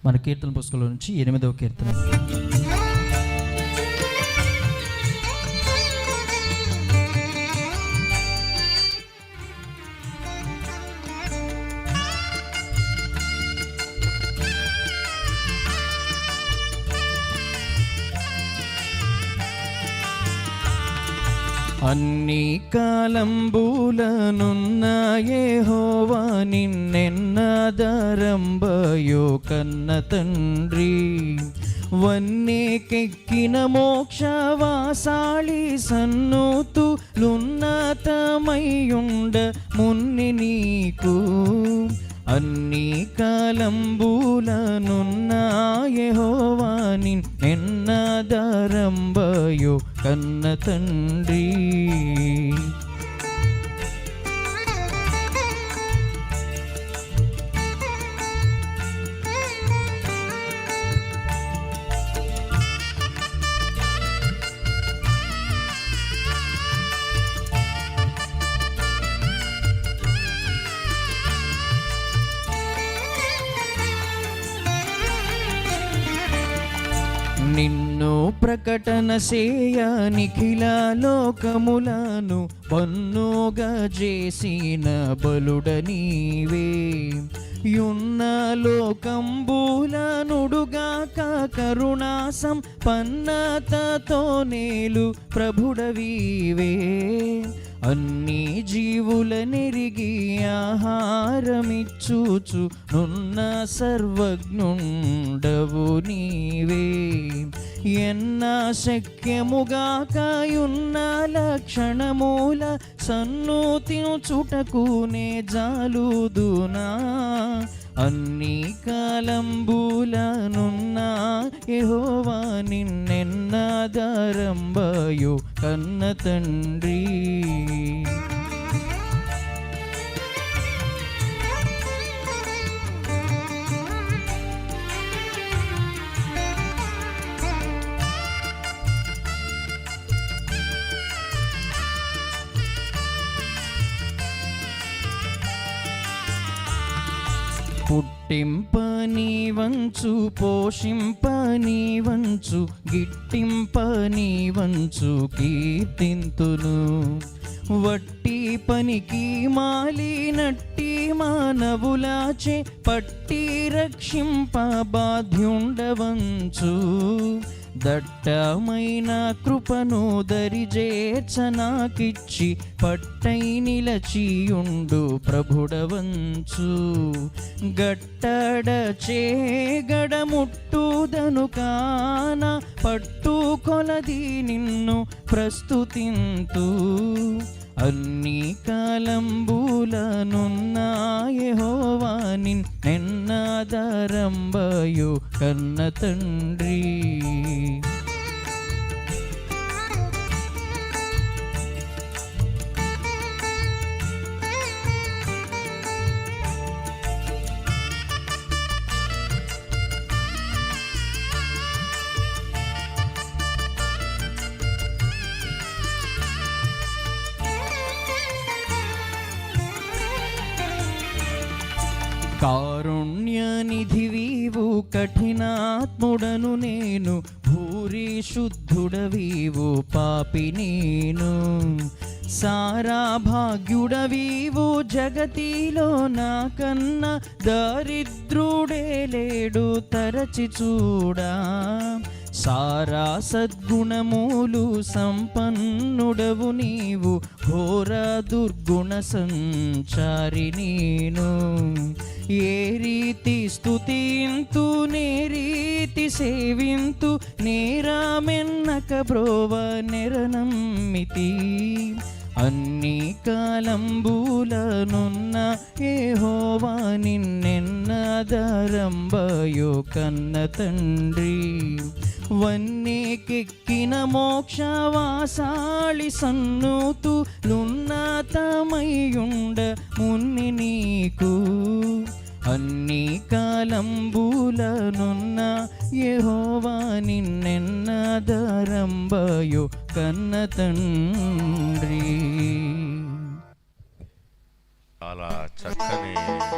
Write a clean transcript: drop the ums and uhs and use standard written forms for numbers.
మన కీర్తన పుస్తకంలో నుంచి 8వ కీర్తన. అన్ని కాలంబులనున్న యెహోవా నిన్నెన్నదరంబయో కన్న తండ్రి, వన్నెకెక్కిన మోక్షవాసాళి సన్నుతులున్నతమయ్యుండ మున్ని నీకు. అన్ని కాలంబులనున్న యెహోవా నిన్నెన్నదరంబయో కన్న తండ్రి. నిన్ను ప్రకటన చేయ నిఖిల లోకములను పన్నుగా చేసిన బలుడ నీవే. యున్న లోకంబులనుడుగాక కరుణా సంపన్నతతో నేలు ప్రభుడవీవే. అన్ని జీవుల నెరిగి ఆహారమిచ్చుచు నున్న సర్వజ్ఞుండవు నీవే. ఎన్న శక్యముగాకయున్న లక్షణమూల సన్నుతినుచుటకునే జాలుదునా. అన్ని కాలంబులనున్న యెహోవా నిన్నెన్నదరంబయో కన్న తండ్రి. పుట్టింపని వంచు, పోషింపని వంచు, గిట్టింపని వంచు కీర్తింతును. వట్టి పనికి మాలినట్టి మానవులాచే పట్టి రక్షింప బాధ్యుండవంచు. దట్టమైన కృపను దరిజేర్చనాకిచ్చి పట్టై నిలచియుండు ప్రభుడవంచు. గట్టడ చేగడముట్టుదను కాన పట్టు కొలది నిన్ను ప్రస్తుతింతు. అన్ని కాలంబులనున్న యెహోవా నిన్నెన్నదరంబయో కన్న తండ్రి. కారుణ్యనిధివీవు కఠినాత్ముడను నేను, భూరి శుద్ధుడవీవు పాపి నేను. సారా భాగ్యుడవీవు జగతిలో నాకన్నా దరిద్రుడే లేడు తరచి చూడా. సారా సద్గుణములు సంపన్నుడవు నీవు, ఘోర దుర్గుణ సంచారి నేను. ఏ రీతి స్తుతింతు నే రీతి సేవింతు, నేరామెన్నక బ్రోవ నెరనమ్మితి. అన్ని కాలంబులనున్న యెహోవా నిన్నెన్నదరంబయో కన్న తండ్రి. వన్నెకెక్కిన మోక్షవాసాళి సన్నుతులున్నతమయ్యుండ మున్ని నీకు. అన్ని కాలంబులనున్న యెహోవా నిన్నెన్నదరంబయో కన్న తండ్రి. చాలా చక్కని